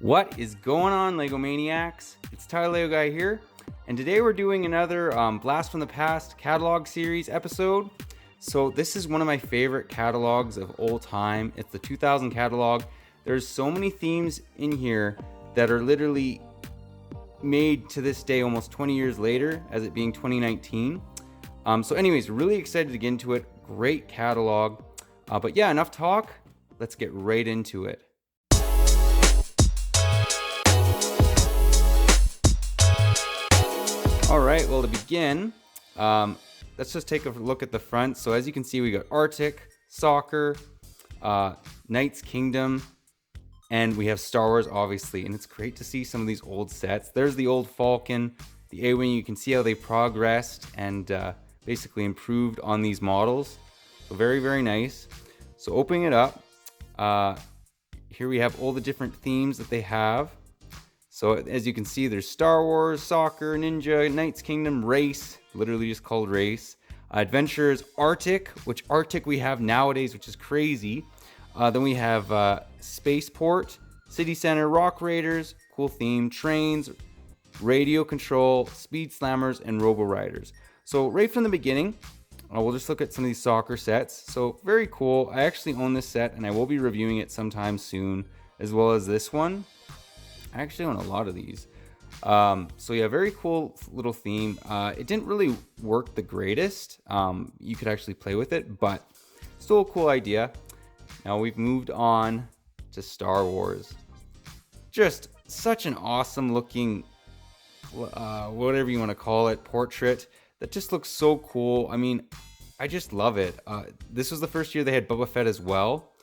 What is going on, Lego Maniacs? It's Tyler Lego Guy here, and today we're doing another Blast from the Past catalog series episode. So this is one of my favorite catalogs of all time. It's the 2000 catalog. There's so many themes in here that are literally made to this day almost 20 years later, as it being 2019. So anyways, really excited to get into it. Great catalog. But yeah, enough talk. Let's get right into it. All right, well, to begin, let's just take a look at the front. So as you can see, we got Arctic, Soccer, Knight's Kingdom, and we have Star Wars, obviously. And it's great to see some of these old sets. There's the old Falcon, the A-Wing. You can see how they progressed and basically improved on these models. So very, very nice. So opening it up, here we have all the different themes that they have. So as you can see, there's Star Wars, Soccer, Ninja, Knight's Kingdom, Race, literally just called Race. Adventures, Arctic, which Arctic we have nowadays, which is crazy. Then we have Spaceport, City Center, Rock Raiders, cool theme, Trains, Radio Control, Speed Slammers, and Robo Riders. So right from the beginning, we'll just look at some of these Soccer sets. So very cool. I actually own this set, and I will be reviewing it sometime soon, as well as this one. I actually own a lot of these. So yeah, very cool little theme. It didn't really work the greatest. You could actually play with it, but still a cool idea. Now we've moved on to Star Wars. Just such an awesome looking, whatever you want to call it, portrait that just looks so cool. I mean, I just love it. This was the first year they had Boba Fett as well.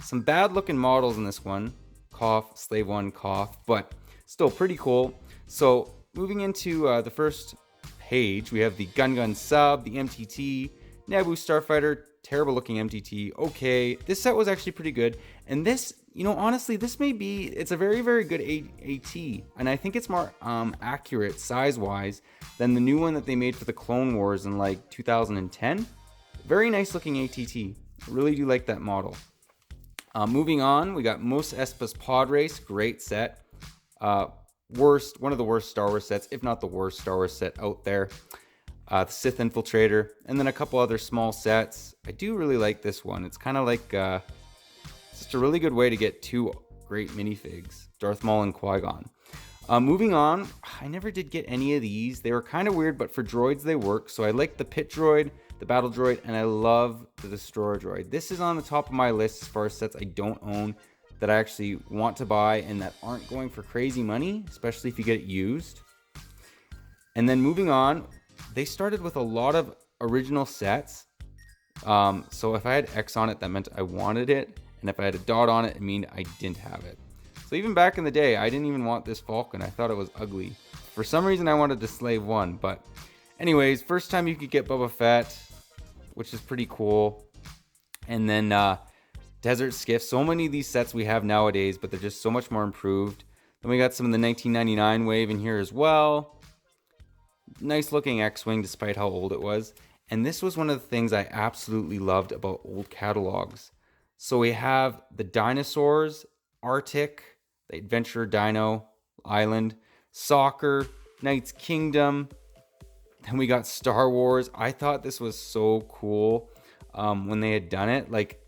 Some bad looking models in this one. Cough, Slave One, cough, but still pretty cool. So moving into the first page, we have the Gun Sub, the MTT, Naboo Starfighter, terrible looking MTT. Okay, this set was actually pretty good. And this, honestly, this may be, it's a very, very good AT. And I think it's more accurate size-wise than the new one that they made for the Clone Wars in like 2010. Very nice looking ATT. I really do like that model. Moving on, we got Mos Espa's Pod Race, great set. One of the worst Star Wars sets, if not the worst Star Wars set out there. The Sith Infiltrator, and then a couple other small sets. I do really like this one. It's kind of like just a really good way to get two great minifigs, Darth Maul and Qui-Gon. Moving on, I never did get any of these. They were kind of weird, but for droids they work. So I like the Pit Droid, the Battle Droid, and I love the Destroyer Droid. This is on the top of my list as far as sets I don't own that I actually want to buy and that aren't going for crazy money, especially if you get it used. And then moving on, they started with a lot of original sets. So if I had X on it, that meant I wanted it. And if I had a dot on it, it mean I didn't have it. So even back in the day, I didn't even want this Falcon. I thought it was ugly. For some reason, I wanted the Slave One. But anyways, first time you could get Boba Fett, which is pretty cool. And then Desert Skiff. So many of these sets we have nowadays, but they're just so much more improved. Then we got some of the 1999 wave in here as well. Nice looking X-Wing despite how old it was. And this was one of the things I absolutely loved about old catalogs. So we have the dinosaurs, Arctic, the Adventure Dino Island, Soccer, Knight's Kingdom. Then we got Star Wars. I thought this was so cool when they had done it. Like,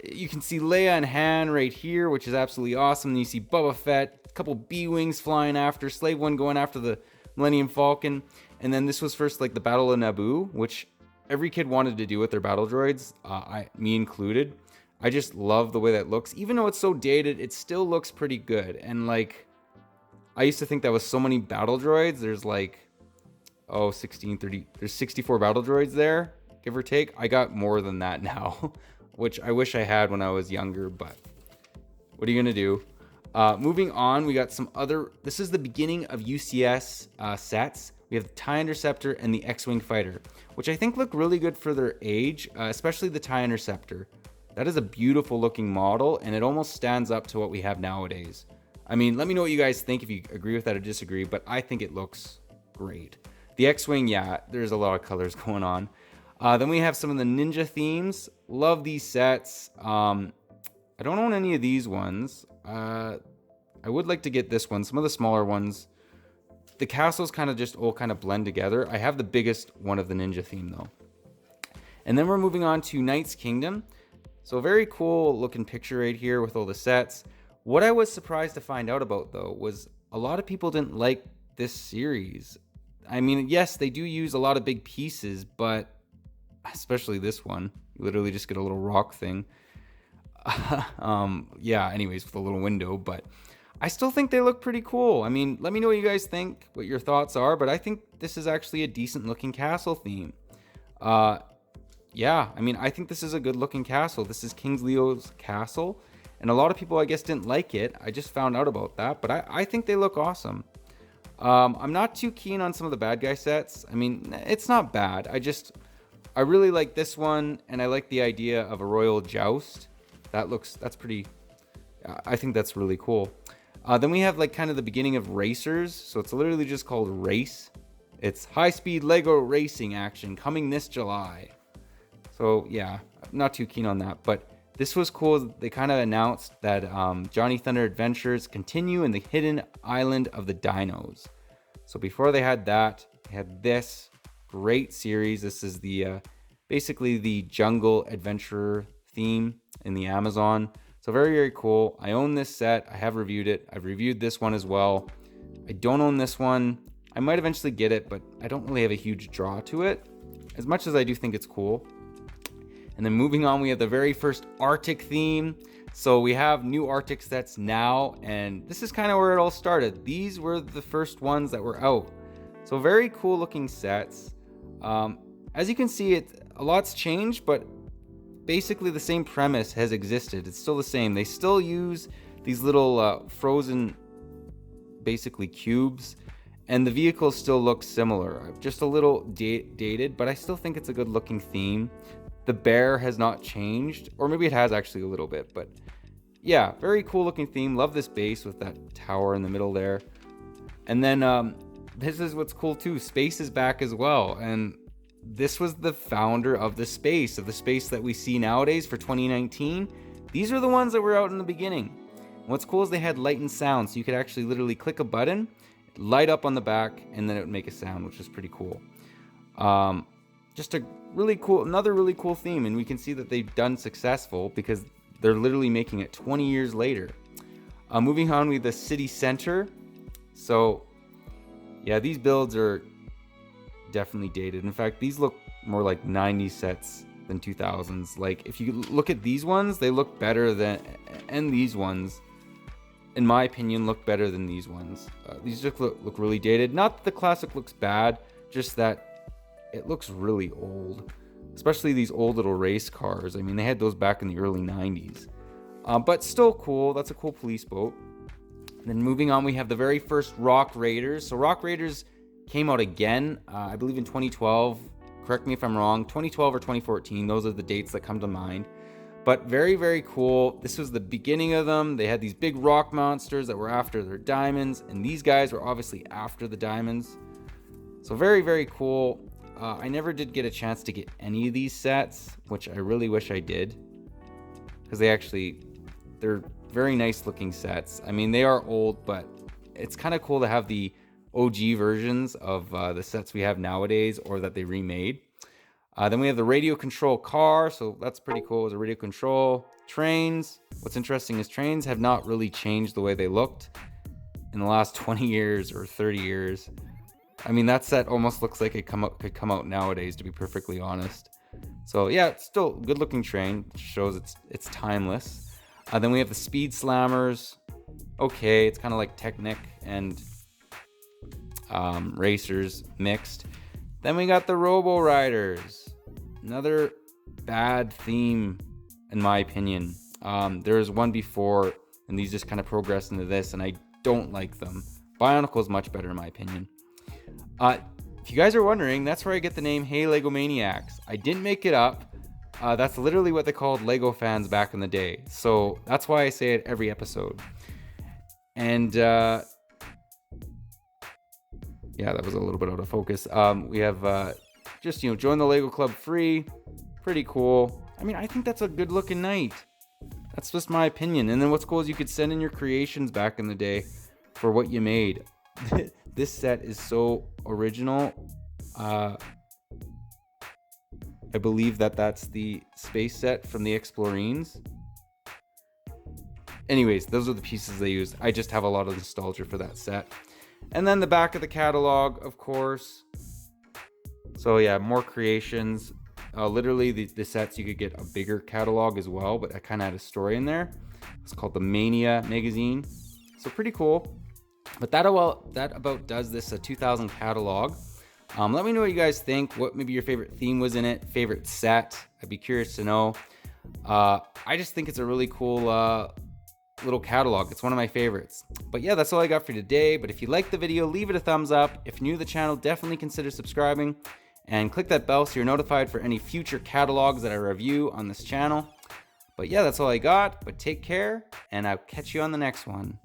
you can see Leia and Han right here, which is absolutely awesome. Then you see Boba Fett, a couple B-Wings flying after, Slave One going after the Millennium Falcon. And then this was first like the Battle of Naboo, which every kid wanted to do with their battle droids, me included. I just love the way that looks. Even though it's so dated, it still looks pretty good. And like, I used to think that was so many battle droids. There's like, 30. There's 64 battle droids there, give or take. I got more than that now, which I wish I had when I was younger, but what are you gonna do? Moving on, we got some other, this is the beginning of UCS sets. We have the TIE Interceptor and the X-Wing Fighter, which I think look really good for their age, especially the TIE Interceptor. That is a beautiful looking model, and it almost stands up to what we have nowadays. I mean, let me know what you guys think, if you agree with that or disagree, but I think it looks great. The X-Wing, yeah, there's a lot of colors going on. Then we have some of the ninja themes. Love these sets. I don't own any of these ones. I would like to get this one. Some of the smaller ones, the castles kind of just all kind of blend together. I have the biggest one of the ninja theme though. And then we're moving on to Knight's Kingdom. So very cool looking picture right here with all the sets. What I was surprised to find out about though was a lot of people didn't like this series. I mean, yes, they do use a lot of big pieces, but especially this one, you literally just get a little rock thing. Yeah, anyways, with a little window, but I still think they look pretty cool. I mean, let me know what you guys think, what your thoughts are, but I think this is actually a decent looking castle theme. Yeah, I mean, I think this is a good looking castle. This is Kingsley's castle, and a lot of people, I guess, didn't like it. I just found out about that, but I think they look awesome. I'm not too keen on some of the bad guy sets. I mean, it's not bad. I really like this one, and I like the idea of a royal joust. That's pretty, I think that's really cool. Then we have like kind of the beginning of racers. So it's literally just called Race. It's high-speed Lego racing action coming this July. So yeah, I'm not too keen on that, but this was cool. They kind of announced that Johnny Thunder Adventures continue in the hidden island of the dinos. So before they had that, they had this great series. This is the basically the jungle adventurer theme in the Amazon. So very, very cool. I own this set. I have reviewed it. I've reviewed this one as well. I don't own this one. I might eventually get it, but I don't really have a huge draw to it, as much as I do think it's cool. And then moving on, we have the very first Arctic theme. So we have new Arctic sets now, and this is kind of where it all started. These were the first ones that were out. So very cool looking sets. As you can see, a lot's changed, but basically the same premise has existed. It's still the same. They still use these little frozen, basically cubes, and the vehicles still look similar. Just a little dated, but I still think it's a good looking theme. The bear has not changed, or maybe it has actually a little bit, but yeah, very cool looking theme. Love this base with that tower in the middle there. And then this is what's cool too. Space is back as well, and this was the founder of the space that we see nowadays for 2019. These are the ones that were out in the beginning. And what's cool is they had light and sound, so you could actually literally click a button, light up on the back, and then it would make a sound, which is pretty cool. Just a really cool, another really cool theme, and we can see that they've done successful because they're literally making it 20 years later. Moving on with the city center. So yeah, these builds are definitely dated. In fact, these look more like 90s sets than 2000s. Like if you look at these ones, they look better than, and these ones, in my opinion, look better than these ones. These just look really dated. Not that the classic looks bad, just that it looks really old, especially these old little race cars. I mean, they had those back in the early 90s, but still cool. That's a cool police boat. And then moving on, we have the very first Rock Raiders. So Rock Raiders came out again, I believe in 2012. Correct me if I'm wrong, 2012 or 2014. Those are the dates that come to mind. But very, very cool. This was the beginning of them. They had these big rock monsters that were after their diamonds, and these guys were obviously after the diamonds. So very, very cool. I never did get a chance to get any of these sets, which I really wish I did, because they're very nice looking sets. I mean, they are old, but it's kind of cool to have the OG versions of the sets we have nowadays, or that they remade. Then we have the radio control car, so that's pretty cool. It's a radio control. Trains. What's interesting is trains have not really changed the way they looked in the last 20 years or 30 years. I mean, that set almost looks like it could come out nowadays, to be perfectly honest. So yeah, it's still a good looking train. It shows it's timeless. Then we have the speed slammers. Okay, it's kind of like Technic and racers mixed. Then we got the Robo Riders. Another bad theme, in my opinion. There was one before, and these just kind of progressed into this, and I don't like them. Bionicle is much better, in my opinion. If you guys are wondering, that's where I get the name Hey Lego Maniacs. I didn't make it up. That's literally what they called Lego fans back in the day. So that's why I say it every episode. And yeah, that was a little bit out of focus. We have just, join the Lego Club free. Pretty cool. I mean, I think that's a good looking knight. That's just my opinion. And then what's cool is you could send in your creations back in the day for what you made. This set is so original. I believe that's the space set from the Explorines. Anyways, those are the pieces they used. I just have a lot of nostalgia for that set. And then the back of the catalog, of course. So yeah, more creations. Literally, the sets, you could get a bigger catalog as well, but I kind of had a story in there. It's called the Mania magazine. So pretty cool. But that about does this 2000 catalog. Let me know what you guys think. What maybe your favorite theme was in it, favorite set. I'd be curious to know. I just think it's a really cool little catalog. It's one of my favorites. But yeah, that's all I got for today. But if you liked the video, leave it a thumbs up. If you're new to the channel, definitely consider subscribing and click that bell so you're notified for any future catalogs that I review on this channel. But yeah, that's all I got. But take care, and I'll catch you on the next one.